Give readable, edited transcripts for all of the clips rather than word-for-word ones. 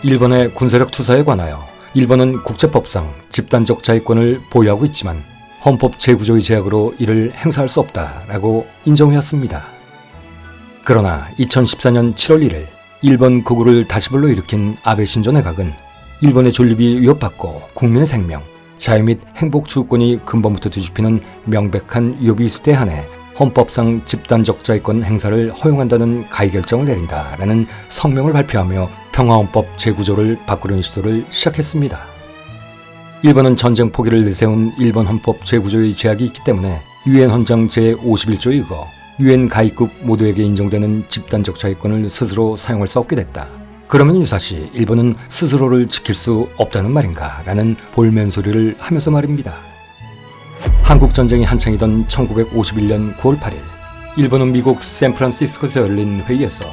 일본의 군사력 투사에 관하여 일본은 국제법상 집단적 자위권을 보유하고 있지만 헌법 제9조의 제약으로 이를 행사할 수 없다라고 인정하였습니다. 그러나 2014년 7월 1일 일본 극우를 다시 불러일으킨 아베 신조 내각은 일본의 존립이 위협받고 국민의 생명, 자유 및 행복 주권이 근본부터 뒤집히는 명백한 위협이 있을 때 한해 헌법상 집단적 자위권 행사를 허용한다는 가의 결정을 내린다라는 성명을 발표하며 평화헌법 제9조를 바꾸려는 시도를 시작했습니다. 일본은 전쟁 포기를 내세운 일본 헌법 제9조의 제약이 있기 때문에 유엔 헌장 제51조에 의거 유엔 가입국 모두에게 인정되는 집단적 자위권을 스스로 사용할 수 없게 됐다. 그러면 유사시 일본은 스스로를 지킬 수 없다는 말인가 라는 볼멘소리를 하면서 말입니다. 한국전쟁이 한창이던 1951년 9월 8일 일본은 미국 샌프란시스코에서 열린 회의에서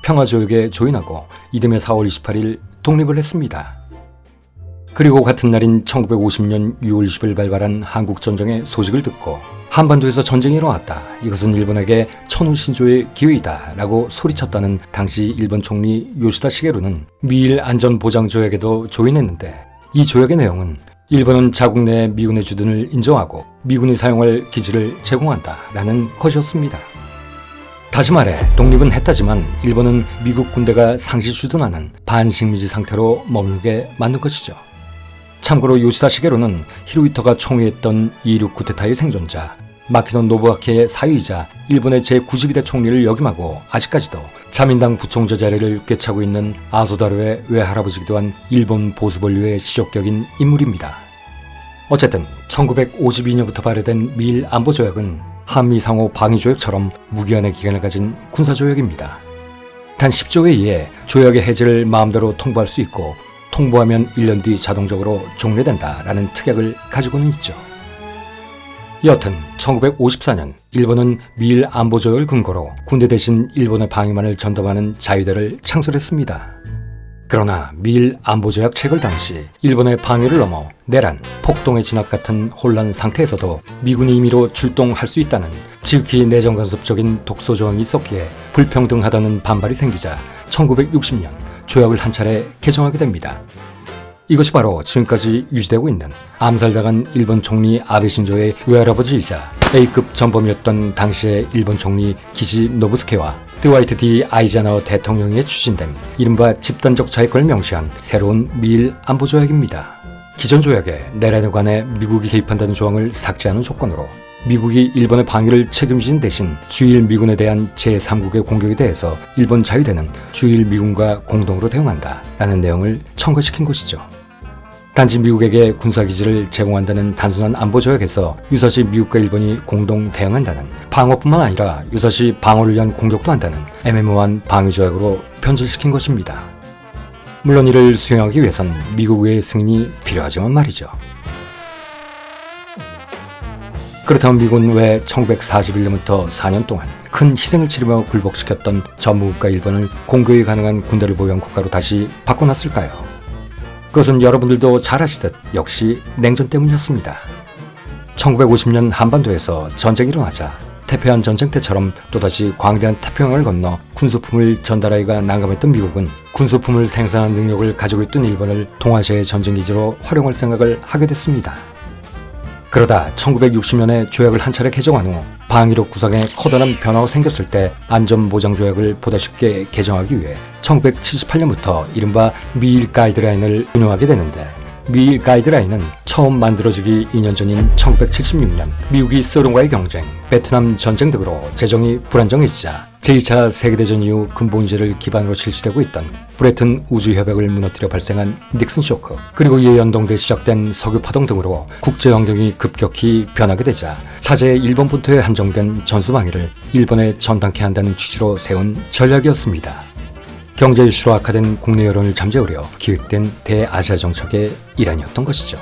평화조약에 조인하고 이듬해 4월 28일 독립을 했습니다. 그리고 같은 날인 1950년 6월 20일 발발한 한국전쟁의 소식을 듣고 한반도에서 전쟁이 일어났다. 이것은 일본에게 천우 신조의 기회이다 라고 소리쳤다는 당시 일본 총리 요시다 시게루는 미일 안전보장조약에도 조인했는데 이 조약의 내용은 일본은 자국 내 미군의 주둔을 인정하고 미군이 사용할 기지를 제공한다 라는 것이었습니다. 다시 말해 독립은 했다지만 일본은 미국 군대가 상시 주둔하는 반식민지 상태로 머물게 만든 것이죠. 참고로 요시다 시게루는 히로히토가 총리했던 2.16 쿠데타의 생존자, 마키노 노부아키의 사위이자 일본의 제92대 총리를 역임하고 아직까지도 자민당 부총재 자리를 꿰차고 있는 아소다로의 외할아버지기도 한 일본 보수본류의 시적격인 인물입니다. 어쨌든 1952년부터 발효된 미일 안보조약은 한미상호 방위조약처럼 무기한의 기간을 가진 군사조약입니다. 단 10조에 의해 조약의 해제를 마음대로 통보할 수 있고 통보하면 1년 뒤 자동적으로 종료된다라는 특약을 가지고는 있죠. 여튼 1954년 일본은 미일 안보조약을 근거로 군대 대신 일본의 방위만을 전담하는 자위대를 창설했습니다. 그러나 미일 안보조약 체결 당시 일본의 방위를 넘어 내란, 폭동의 진압 같은 혼란 상태에서도 미군이 임의로 출동할 수 있다는 지극히 내정간섭적인 독소조항이 있었기에 불평등하다는 반발이 생기자 1960년 조약을 한 차례 개정하게 됩니다. 이것이 바로 지금까지 유지되고 있는 암살당한 일본 총리 아베 신조의 외할아버지이자 A급 전범이었던 당시의 일본 총리 기시 노부스케와 드와이트 D 아이젠하워 대통령에 추진된 이른바 집단적 자위권을 명시한 새로운 미일 안보조약입니다. 기존 조약에 내란에 관해 미국이 개입한다는 조항을 삭제하는 조건으로 미국이 일본의 방위를 책임지는 대신 주일 미군에 대한 제3국의 공격에 대해서 일본 자위대는 주일 미군과 공동으로 대응한다 라는 내용을 첨가시킨 것이죠. 단지 미국에게 군사기지를 제공한다는 단순한 안보조약에서 유사시 미국과 일본이 공동 대응한다는, 방어뿐만 아니라 유사시 방어를 위한 공격도 한다는 애매모호한 방위조약으로 변질시킨 것입니다. 물론 이를 수행하기 위해선 미국의 승인이 필요하지만 말이죠. 그렇다면 미국은 왜 1941년부터 4년 동안 큰 희생을 치르며 굴복시켰던 전무국가 일본을 공격이 가능한 군대를 보유한 국가로 다시 바꿔놨을까요? 그것은 여러분들도 잘 아시듯 역시 냉전 때문이었습니다. 1950년 한반도에서 전쟁이 일어나자 태평양 전쟁 때처럼 또다시 광대한 태평양을 건너 군수품을 전달하기가 난감했던 미국은 군수품을 생산하는 능력을 가지고 있던 일본을 동아시아의 전쟁기지로 활용할 생각을 하게 됐습니다. 그러다 1960년에 조약을 한 차례 개정한 후 방위력 구성에 커다란 변화가 생겼을 때 안전보장조약을 보다 쉽게 개정하기 위해 1978년부터 이른바 미일 가이드라인을 운영하게 되는데, 미일 가이드라인은 처음 만들어지기 2년 전인 1976년 미국이 소련과의 경쟁, 베트남 전쟁 등으로 재정이 불안정해지자 제2차 세계대전 이후 근본주의를 기반으로 실시되고 있던 브레튼 우주협약을 무너뜨려 발생한 닉슨 쇼크, 그리고 이에 연동돼 시작된 석유 파동 등으로 국제 환경이 급격히 변하게 되자 차제의 일본 본토에 한정된 전수방위를 일본에 전당케 한다는 취지로 세운 전략이었습니다. 경제 이슈로 악화된 국내 여론을 잠재우려 기획된 대아시아 정책의 일환이었던 것이죠.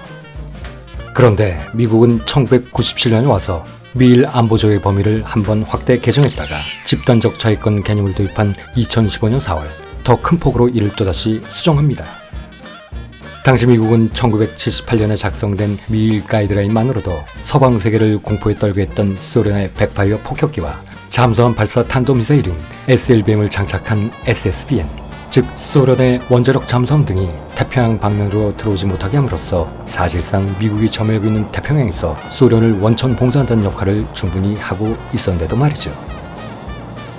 그런데 미국은 1997년에 와서 미일 안보조약의 범위를 한번 확대 개정했다가 집단적 자위권 개념을 도입한 2015년 4월 더 큰 폭으로 이를 또다시 수정합니다. 당시 미국은 1978년에 작성된 미일 가이드라인만으로도 서방 세계를 공포에 떨게 했던 소련의 백파이어 폭격기와 잠수함 발사 탄도미사일인 SLBM을 장착한 SSBN, 즉 소련의 원자력 잠수함 등이 태평양 방면으로 들어오지 못하게 함으로써 사실상 미국이 점유하고 있는 태평양에서 소련을 원천 봉쇄한다는 역할을 충분히 하고 있었는데도 말이죠.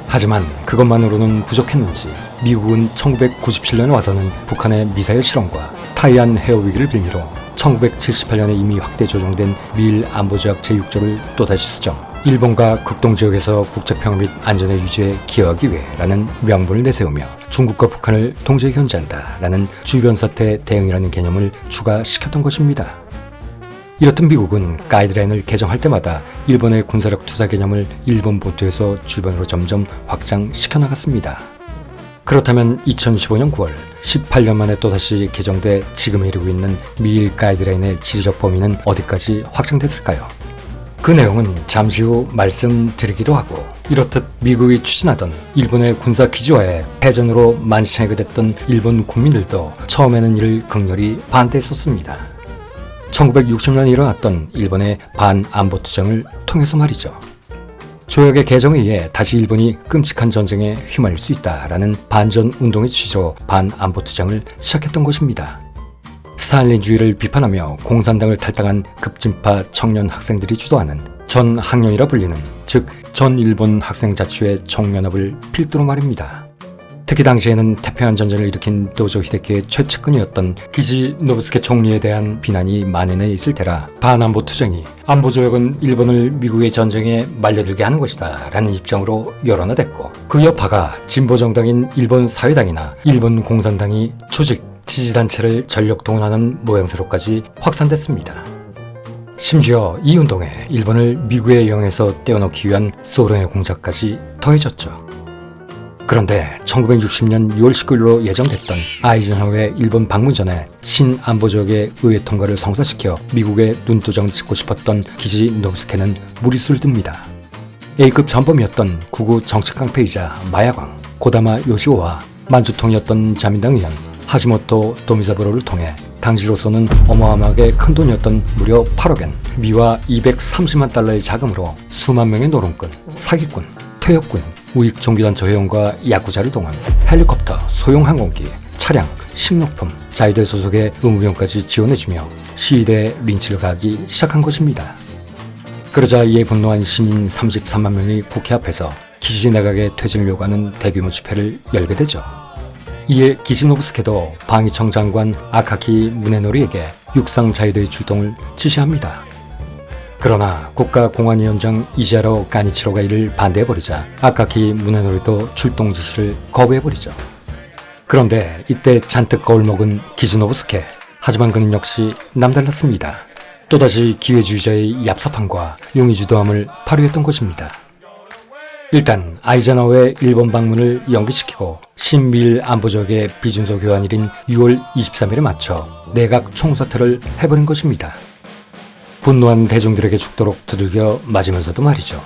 하지만 그것만으로는 부족했는지 미국은 1997년에 와서는 북한의 미사일 실험과 타이안 해어 위기를 빌미로 1978년에 이미 확대 조정된 미일 안보조약 제6조를 또다시 수정, 일본과 극동지역에서 국제평화 및 안전의 유지에 기여하기 위해라는 명분을 내세우며 중국과 북한을 동시에 견제한다라는 주변 사태 대응이라는 개념을 추가시켰던 것입니다. 이렇듯 미국은 가이드라인을 개정할 때마다 일본의 군사력 투자 개념을 일본 본토에서 주변으로 점점 확장시켜 나갔습니다. 그렇다면 2015년 9월 18년 만에 또다시 개정돼 지금에 이르고 있는 미일 가이드라인의 지리적 범위는 어디까지 확장됐을까요? 그 내용은 잠시 후 말씀드리기로 하고, 이렇듯 미국이 추진하던 일본의 군사 기지화에 패전으로 만시창이가 됐던 일본 국민들도 처음에는 이를 극렬히 반대했었습니다. 1960년에 일어났던 일본의 반안보투쟁을 통해서 말이죠. 조약의 개정에 의해 다시 일본이 끔찍한 전쟁에 휘말릴 수 있다라는 반전 운동의 취지로 반안보투쟁을 시작했던 것입니다. 스탈린주의를 비판하며 공산당을 탈당한 급진파 청년 학생들이 주도하는 전학년이라 불리는, 즉 전일본 학생자치회 총연합을 필두로 말입니다. 특히 당시에는 태평양 전쟁을 일으킨 도조 히데키의 최측근이었던 기지노부스케 총리에 대한 비난이 만연해 있을 때라 반안보 투쟁이 안보조약은 일본을 미국의 전쟁에 말려들게 하는 것이다 라는 입장으로 열어나댔고, 그 여파가 진보정당인 일본 사회당이나 일본 공산당이 조직, 지지단체를 전력 동원하는 모양새로까지 확산됐습니다. 심지어 이 운동에 일본을 미국의 영향에서 떼어놓기 위한 소련의 공작까지 더해졌죠. 그런데 1960년 6월 19일로 예정됐던 아이젠하워의 일본 방문 전에 신안보조약의 의회 통과를 성사시켜 미국의 눈도장 찍고 싶었던 기지노부스케는 무리수를 둡니다. A급 전범이었던 구구 정치깡패이자 마야광 고다마 요시오와 만주통이었던 자민당 의원 하지모토 도미자부로를 통해 당시로서는 어마어마하게 큰 돈이었던 무려 8억엔, 미화 230만 달러의 자금으로 수만 명의 노름꾼, 사기꾼, 퇴역군, 우익 종교단체 회원과 야구자를 동원, 헬리콥터, 소형 항공기, 차량, 식료품, 자위대 소속의 의무병까지 지원해주며 시위대에 린치를 가하기 시작한 것입니다. 그러자 이에 분노한 시민 33만 명이 국회 앞에서 기지 내각의 퇴진을 요구하는 대규모 집회를 열게 되죠. 이에 기지노부스케도 방위청 장관 아카키 무네노리에게 육상 자위대의 출동을 지시합니다. 그러나 국가공안위원장 이시하로 까니치로가 이를 반대해버리자 아카키 무네노리도 출동 지시를 거부해버리죠. 그런데 이때 잔뜩 거울 먹은 기지노부스케, 하지만 그는 역시 남달랐습니다. 또다시 기회주의자의 얍삽함과 용의주도함을 발휘했던 것입니다. 일단 아이젠하워의 일본 방문을 연기시키고 신미일 안보조약의 비준서 교환일인 6월 23일에 맞춰 내각 총사퇴를 해버린 것입니다. 분노한 대중들에게 죽도록 두들겨 맞으면서도 말이죠.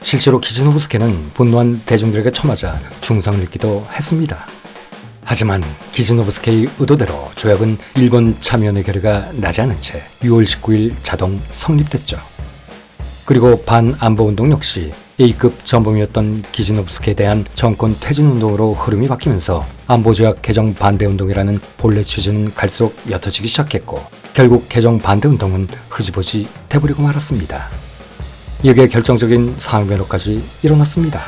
실제로 기지노부스케는 분노한 대중들에게 쳐맞아 중상을 입기도 했습니다. 하지만 기지노부스케의 의도대로 조약은 일본 참여연의 결의가 나지 않은 채 6월 19일 자동 성립됐죠. 그리고 반안보운동 역시 A급 전범이었던 기지노부스케에 대한 정권 퇴진운동으로 흐름이 바뀌면서 안보조약 개정 반대운동이라는 본래 취지는 갈수록 옅어지기 시작했고, 결국 개정 반대운동은 흐지부지 돼버리고 말았습니다. 여기에 결정적인 상황 변화까지 일어났습니다.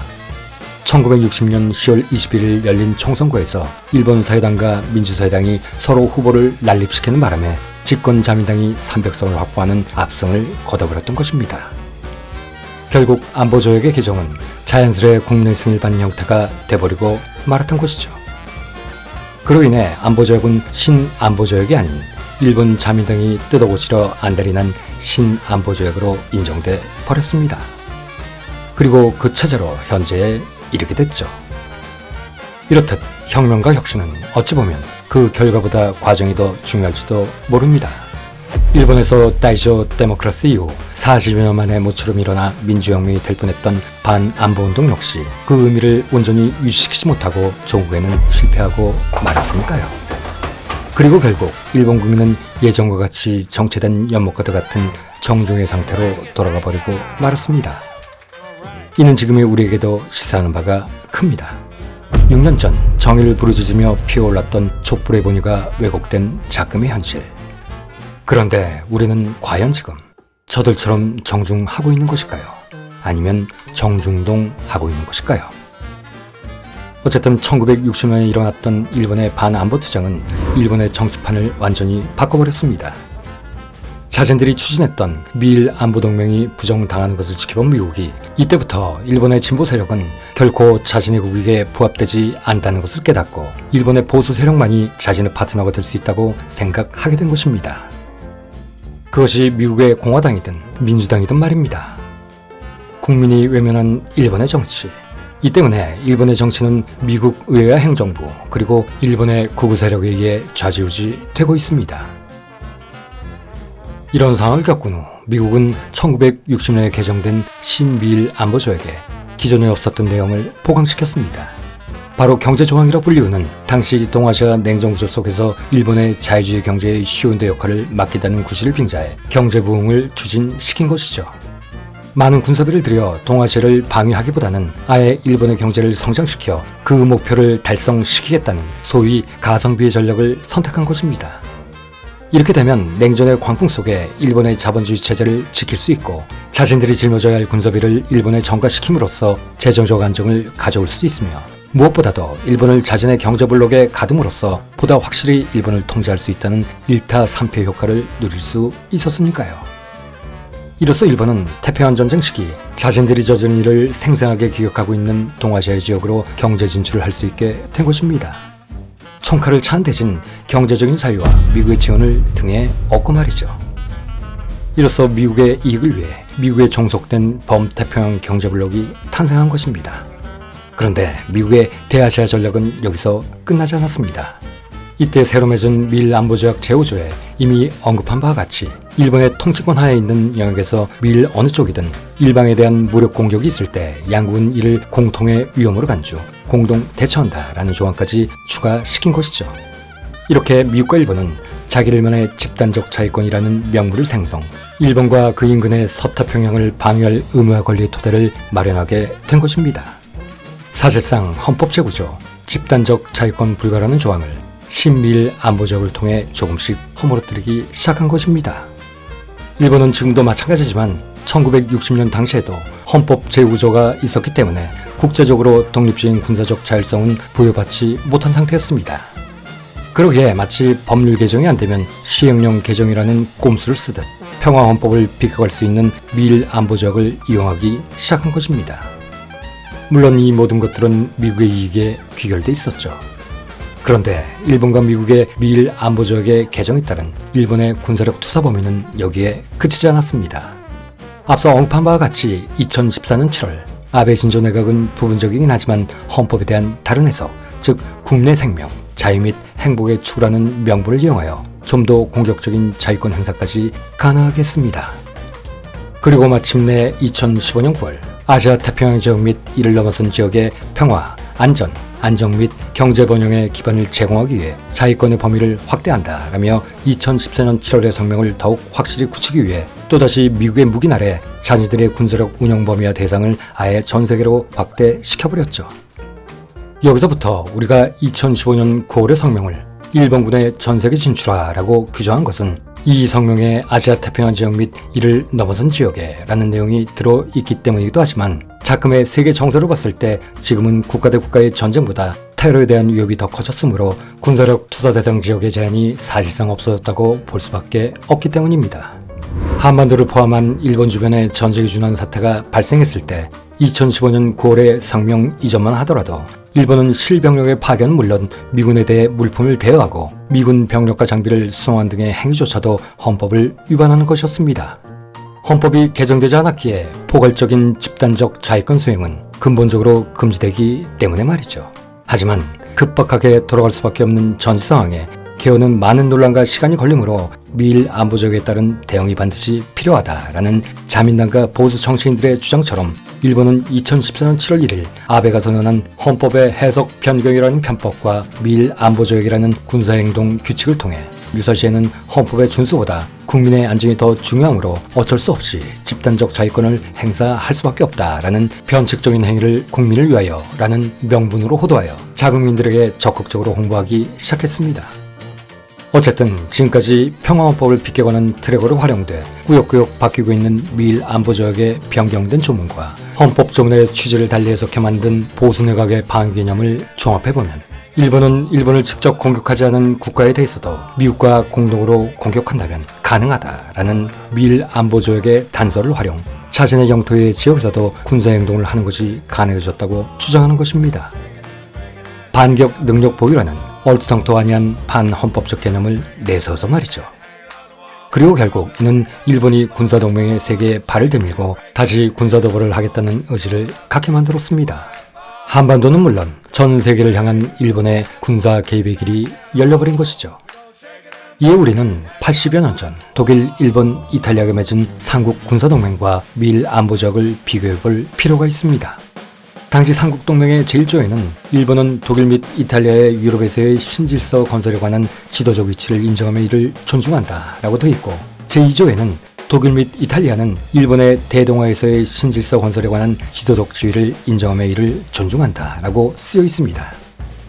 1960년 10월 21일 열린 총선거에서 일본 사회당과 민주사회당이 서로 후보를 난립시키는 바람에 집권 자민당이 300석을 확보하는 압승을 거둬버렸던 것입니다. 결국 안보조약의 개정은 자연스레 국내 승인을 받는 형태가 돼버리고 말았던 것이죠. 그로 인해 안보조약은 신안보조약이 아닌 일본 자민당이 뜯어고치려 안달이 난 신안보조약으로 인정돼 버렸습니다. 그리고 그 체제로 현재에 이르게 됐죠. 이렇듯 혁명과 혁신은 어찌 보면 그 결과보다 과정이 더 중요할지도 모릅니다. 일본에서 다이쇼 데모크라시 이후 40여 년 만에 모처럼 일어나 민주혁명이 될 뻔했던 반안보운동 역시 그 의미를 온전히 유지시키지 못하고 종국에는 실패하고 말았으니까요. 그리고 결국 일본 국민은 예전과 같이 정체된 연못과도 같은 정중의 상태로 돌아가 버리고 말았습니다. 이는 지금의 우리에게도 시사하는 바가 큽니다. 6년 전 정의를 부르짖으며 피어올랐던 촛불의 본의가 왜곡된 작금의 현실. 그런데 우리는 과연 지금 저들처럼 정중하고 있는 것일까요? 아니면 정중동하고 있는 것일까요? 어쨌든 1960년에 일어났던 일본의 반안보 투쟁은 일본의 정치판을 완전히 바꿔버렸습니다. 자신들이 추진했던 미일 안보동맹이 부정당하는 것을 지켜본 미국이 이때부터 일본의 진보 세력은 결코 자신의 국익에 부합되지 않다는 것을 깨닫고 일본의 보수 세력만이 자신의 파트너가 될 수 있다고 생각하게 된 것입니다. 그것이 미국의 공화당이든 민주당이든 말입니다. 국민이 외면한 일본의 정치. 이 때문에 일본의 정치는 미국 의회와 행정부 그리고 일본의 구구 세력에 의해 좌지우지 되고 있습니다. 이런 상황을 겪은 후 미국은 1960년에 개정된 신미일 안보조약에 기존에 없었던 내용을 보강시켰습니다. 바로 경제조항이라 불리우는 당시 동아시아 냉전구조 속에서 일본의 자유주의 경제의 쉬운대 역할을 맡기다는 구실을 빙자해 경제부흥을 추진시킨 것이죠. 많은 군사비를 들여 동아시아를 방위하기보다는 아예 일본의 경제를 성장시켜 그 목표를 달성시키겠다는 소위 가성비의 전략을 선택한 것입니다. 이렇게 되면 냉전의 광풍 속에 일본의 자본주의 체제를 지킬 수 있고 자신들이 짊어져야 할 군사비를 일본에 전가시킴으로써 재정적 안정을 가져올 수도 있으며 무엇보다도 일본을 자신의 경제블록에 가둠으로써 보다 확실히 일본을 통제할 수 있다는 1타 3패 효과를 누릴 수 있었으니까요. 이로써 일본은 태평양 전쟁 시기 자신들이 저지른 일을 생생하게 기억하고 있는 동아시아 지역으로 경제 진출을 할 수 있게 된 것입니다. 총칼을 찬 대신 경제적인 사유와 미국의 지원을 등에 얻고 말이죠. 이로써 미국의 이익을 위해 미국에 종속된 범태평양 경제블록이 탄생한 것입니다. 그런데 미국의 대아시아 전략은 여기서 끝나지 않았습니다. 이때 새로 맺은 미일 안보조약 제5조에 이미 언급한 바와 같이 일본의 통치권 하에 있는 영역에서 미일 어느 쪽이든 일방에 대한 무력 공격이 있을 때 양국은 이를 공통의 위험으로 간주, 공동 대처한다라는 조항까지 추가시킨 것이죠. 이렇게 미국과 일본은 자기들만의 집단적 자위권이라는 명분을 생성, 일본과 그 인근의 서태평양을 방위할 의무와 권리의 토대를 마련하게 된 것입니다. 사실상 헌법 제9조 집단적 자위권 불가라는 조항을 신미일 안보조약을 통해 조금씩 허물어뜨리기 시작한 것입니다. 일본은 지금도 마찬가지지만 1960년 당시에도 헌법 제9조가 있었기 때문에 국제적으로 독립적인 군사적 자율성은 부여받지 못한 상태였습니다. 그러기에 마치 법률 개정이 안 되면 시행령 개정이라는 꼼수를 쓰듯 평화헌법을 비껴갈 수 있는 미일 안보조약을 이용하기 시작한 것입니다. 물론 이 모든 것들은 미국의 이익에 귀결돼 있었죠. 그런데 일본과 미국의 미일 안보조약의 개정에 따른 일본의 군사력 투사 범위는 여기에 그치지 않았습니다. 앞서 언급한 바와 같이 2014년 7월 아베 신조 내각은 부분적이긴 하지만 헌법에 대한 다른 해석, 즉 국내 생명, 자유 및 행복의 추구라는 명분을 이용하여 좀 더 공격적인 자유권 행사까지 가능하게 했습니다. 그리고 마침내 2015년 9월 아시아 태평양 지역 및 이를 넘어선 지역의 평화, 안전, 안정 및 경제 번영의 기반을 제공하기 위해 자위권의 범위를 확대한다라며 2014년 7월의 성명을 더욱 확실히 굳히기 위해 또다시 미국의 묵인 아래 자신들의 군사력 운영 범위와 대상을 아예 전 세계로 확대시켜버렸죠. 여기서부터 우리가 2015년 9월의 성명을 일본군의 전세계 진출하라고 규정한 것은 이 성명에 아시아 태평양 지역 및 이를 넘어선 지역에 라는 내용이 들어있기 때문이기도 하지만 작금의 세계 정세로 봤을 때 지금은 국가 대 국가의 전쟁보다 테러에 대한 위협이 더 커졌으므로 군사력 투사 대상 지역의 제한이 사실상 없어졌다고 볼 수밖에 없기 때문입니다. 한반도를 포함한 일본 주변에 전쟁이 준한 사태가 발생했을 때 2015년 9월의 성명 이전만 하더라도 일본은 실병력의 파견은 물론 미군에 대해 물품을 대여하고 미군 병력과 장비를 수송한 등의 행위조차도 헌법을 위반하는 것이었습니다. 헌법이 개정되지 않았기에 포괄적인 집단적 자위권 수행은 근본적으로 금지되기 때문에 말이죠. 하지만 급박하게 돌아갈 수밖에 없는 전시 상황에 개헌은 많은 논란과 시간이 걸리므로 미일 안보조약에 따른 대응이 반드시 필요하다라는 자민당과 보수 정치인들의 주장처럼 일본은 2014년 7월 1일 아베가 선언한 헌법의 해석 변경이라는 편법과 미일 안보조약이라는 군사행동 규칙을 통해 유사시에는 헌법의 준수보다 국민의 안전이 더 중요하므로 어쩔 수 없이 집단적 자위권을 행사할 수밖에 없다라는 변칙적인 행위를 국민을 위하여라는 명분으로 호도하여 자국민들에게 적극적으로 홍보하기 시작했습니다. 어쨌든 지금까지 평화헌법을 비껴가는 트랙으로 활용돼 꾸역꾸역 바뀌고 있는 미일 안보조약의 변경된 조문과 헌법 조문의 취지를 달리 해석해 만든 보수내각의 방위 개념을 종합해보면 일본은 일본을 직접 공격하지 않은 국가에 대해서도 미국과 공동으로 공격한다면 가능하다라는 미일 안보조약의 단서를 활용 자신의 영토의 지역에서도 군사행동을 하는 것이 가능해졌다고 주장하는 것입니다. 반격 능력 보유라는 얼토당토 아니한 반헌법적 개념을 내세워서 말이죠. 그리고 결국 이는 일본이 군사동맹의 세계에 발을 내밀고 다시 군사도발을 하겠다는 의지를 갖게 만들었습니다. 한반도는 물론 전 세계를 향한 일본의 군사 개입의 길이 열려버린 것이죠. 이에 우리는 80여 년 전 독일, 일본, 이탈리아가 맺은 삼국 군사동맹과 미일 안보조약을 비교해볼 필요가 있습니다. 당시 삼국동맹의 제1조에는 일본은 독일 및 이탈리아의 유럽에서의 신질서 건설에 관한 지도적 위치를 인정하며 이를 존중한다 라고 되어 있고, 제2조에는 독일 및 이탈리아는 일본의 대동아에서의 신질서 건설에 관한 지도적 지위를 인정하며 이를 존중한다 라고 쓰여 있습니다.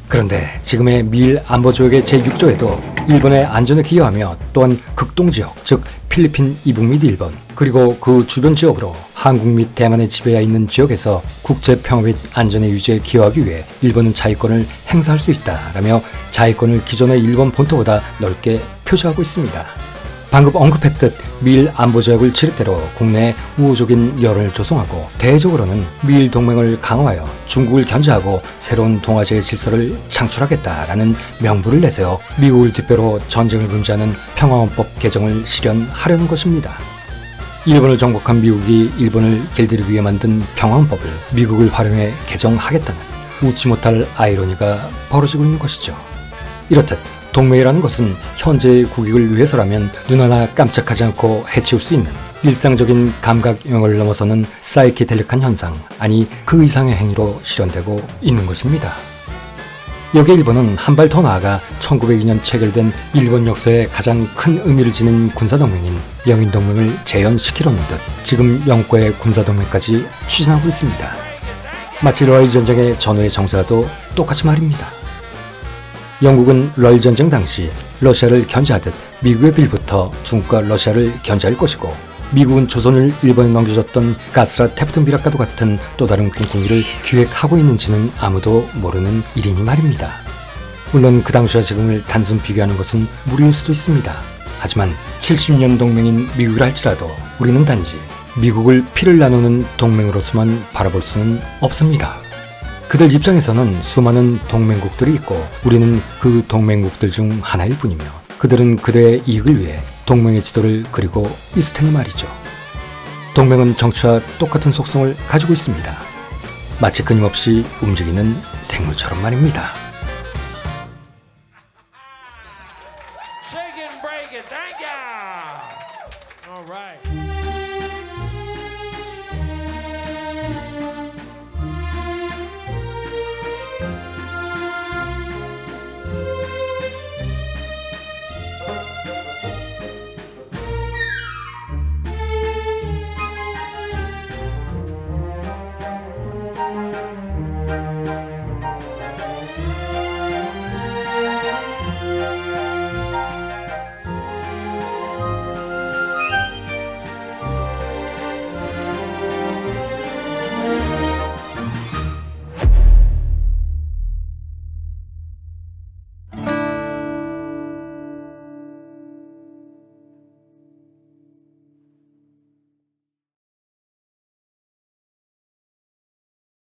그런데 지금의 미일 안보조약의 제6조에도 일본의 안전에 기여하며 또한 극동지역, 즉 필리핀 이북 및 일본, 그리고 그 주변 지역으로 한국 및 대만의 지배하에 있는 지역에서 국제 평화 및 안전의 유지에 기여하기 위해 일본은 자위권을 행사할 수 있다라며 자위권을 기존의 일본 본토보다 넓게 표시하고 있습니다. 방금 언급했듯 미일 안보조약을 지렛대로 국내에 우호적인 여론을 조성하고 대외적으로는 미일 동맹을 강화하여 중국을 견제하고 새로운 동아시아의 질서를 창출하겠다라는 명분을 내세워 미국을 뒷배로 전쟁을 금지하는 평화헌법 개정을 실현하려는 것입니다. 일본을 정복한 미국이 일본을 길들이기 위해 만든 평화헌법을 미국을 활용해 개정하겠다는 웃지 못할 아이러니가 벌어지고 있는 것이죠. 이렇듯 동맹이라는 것은 현재의 국익을 위해서라면 눈 하나 깜짝하지 않고 해치울 수 있는 일상적인 감각 영역을 넘어서는 사이키델릭한 현상, 아니 그 이상의 행위로 실현되고 있는 것입니다. 여기에 일본은 한 발 더 나아가 1902년 체결된 일본 역사에 가장 큰 의미를 지닌 군사동맹인 영인동맹을 재현시키려는 듯 지금 영국과의 군사동맹까지 추진하고 있습니다. 마치 러일 전쟁의 전후의 정세와도 똑같이 말입니다. 영국은 러일 전쟁 당시 러시아를 견제하듯 미국의 빌부터 중국과 러시아를 견제할 것이고, 미국은 조선을 일본에 넘겨줬던 가스라 테프튼 비락과도 같은 또 다른 꿍꿍이를 기획하고 있는지는 아무도 모르는 일이니 말입니다. 물론 그 당시와 지금을 단순 비교하는 것은 무리일 수도 있습니다. 하지만 70년 동맹인 미국이라 할지라도 우리는 단지 미국을 피를 나누는 동맹으로서만 바라볼 수는 없습니다. 그들 입장에서는 수많은 동맹국들이 있고 우리는 그 동맹국들 중 하나일 뿐이며, 그들은 그들의 이익을 위해 동맹의 지도를 그리고 있을 테니 말이죠. 동맹은 정치와 똑같은 속성을 가지고 있습니다. 마치 끊임없이 움직이는 생물처럼 말입니다.